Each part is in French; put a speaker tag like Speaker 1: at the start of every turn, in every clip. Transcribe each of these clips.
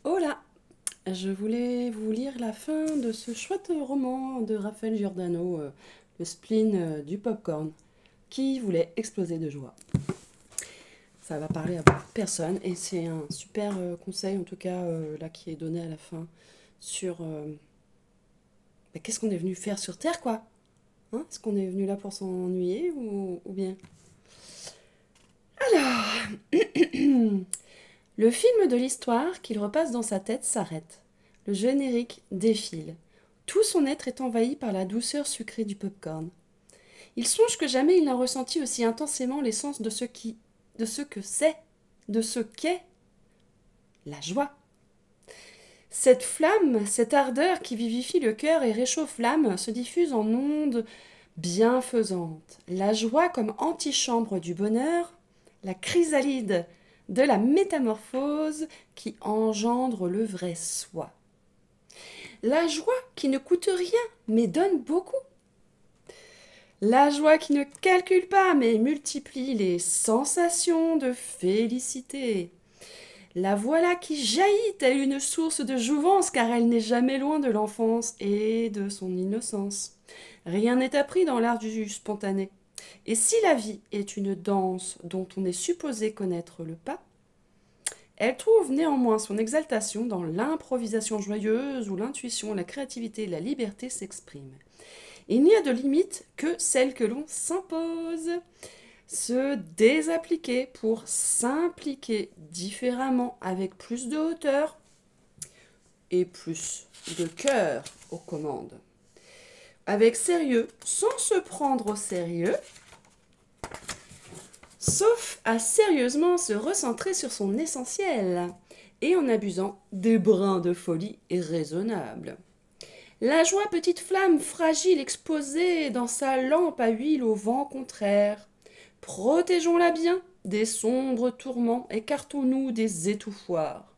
Speaker 1: Hola! Je voulais vous lire la fin de ce chouette roman de Raphaël Giordano, Le spleen du popcorn, qui voulait exploser de joie. Ça va parler à beaucoup de personnes et c'est un super conseil, en tout cas là qui est donné à la fin, sur qu'est-ce qu'on est venu faire sur Terre, quoi? Hein? Est-ce qu'on est venu là pour s'ennuyer ou bien? Le film de l'histoire qu'il repasse dans sa tête s'arrête. Le générique défile. Tout son être est envahi par la douceur sucrée du popcorn. Il songe que jamais il n'a ressenti aussi intensément l'essence de ce que c'est, de ce qu'est la joie. Cette flamme, cette ardeur qui vivifie le cœur et réchauffe l'âme se diffuse en ondes bienfaisantes. La joie comme antichambre du bonheur, la chrysalide de la métamorphose qui engendre le vrai soi. La joie qui ne coûte rien mais donne beaucoup. La joie qui ne calcule pas mais multiplie les sensations de félicité. La voilà qui jaillit telle une source de jouvence car elle n'est jamais loin de l'enfance et de son innocence. Rien n'est appris dans l'art du spontané. Et si la vie est une danse dont on est supposé connaître le pas, elle trouve néanmoins son exaltation dans l'improvisation joyeuse où l'intuition, la créativité et la liberté s'expriment. Il n'y a de limite que celle que l'on s'impose. Se désappliquer pour s'impliquer différemment avec plus de hauteur et plus de cœur aux commandes. Avec sérieux, sans se prendre au sérieux, sauf à sérieusement se recentrer sur son essentiel et en abusant des brins de folie raisonnables. La joie, petite flamme fragile exposée dans sa lampe à huile au vent contraire. Protégeons-la bien des sombres tourments, écartons-nous des étouffoirs.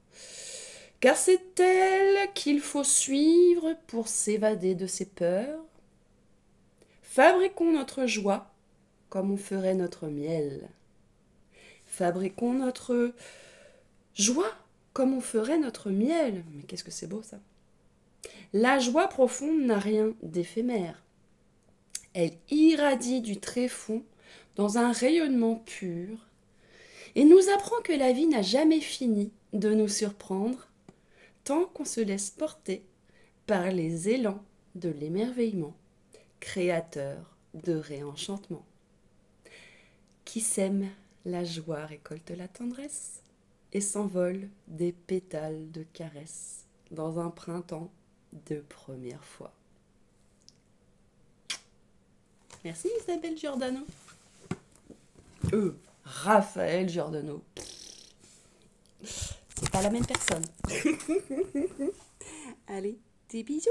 Speaker 1: Car c'est elle qu'il faut suivre pour s'évader de ses peurs. Fabriquons notre joie comme on ferait notre miel. Fabriquons notre joie comme on ferait notre miel. Mais qu'est-ce que c'est beau ça! La joie profonde n'a rien d'éphémère. Elle irradie du tréfonds dans un rayonnement pur et nous apprend que la vie n'a jamais fini de nous surprendre tant qu'on se laisse porter par les élans de l'émerveillement, créateur de réenchantement. Qui sème la joie récolte la tendresse et s'envole des pétales de caresse dans un printemps de première fois. Merci Isabelle Giordano. Raphaël Giordano. C'est pas la même personne. Allez, des bisous.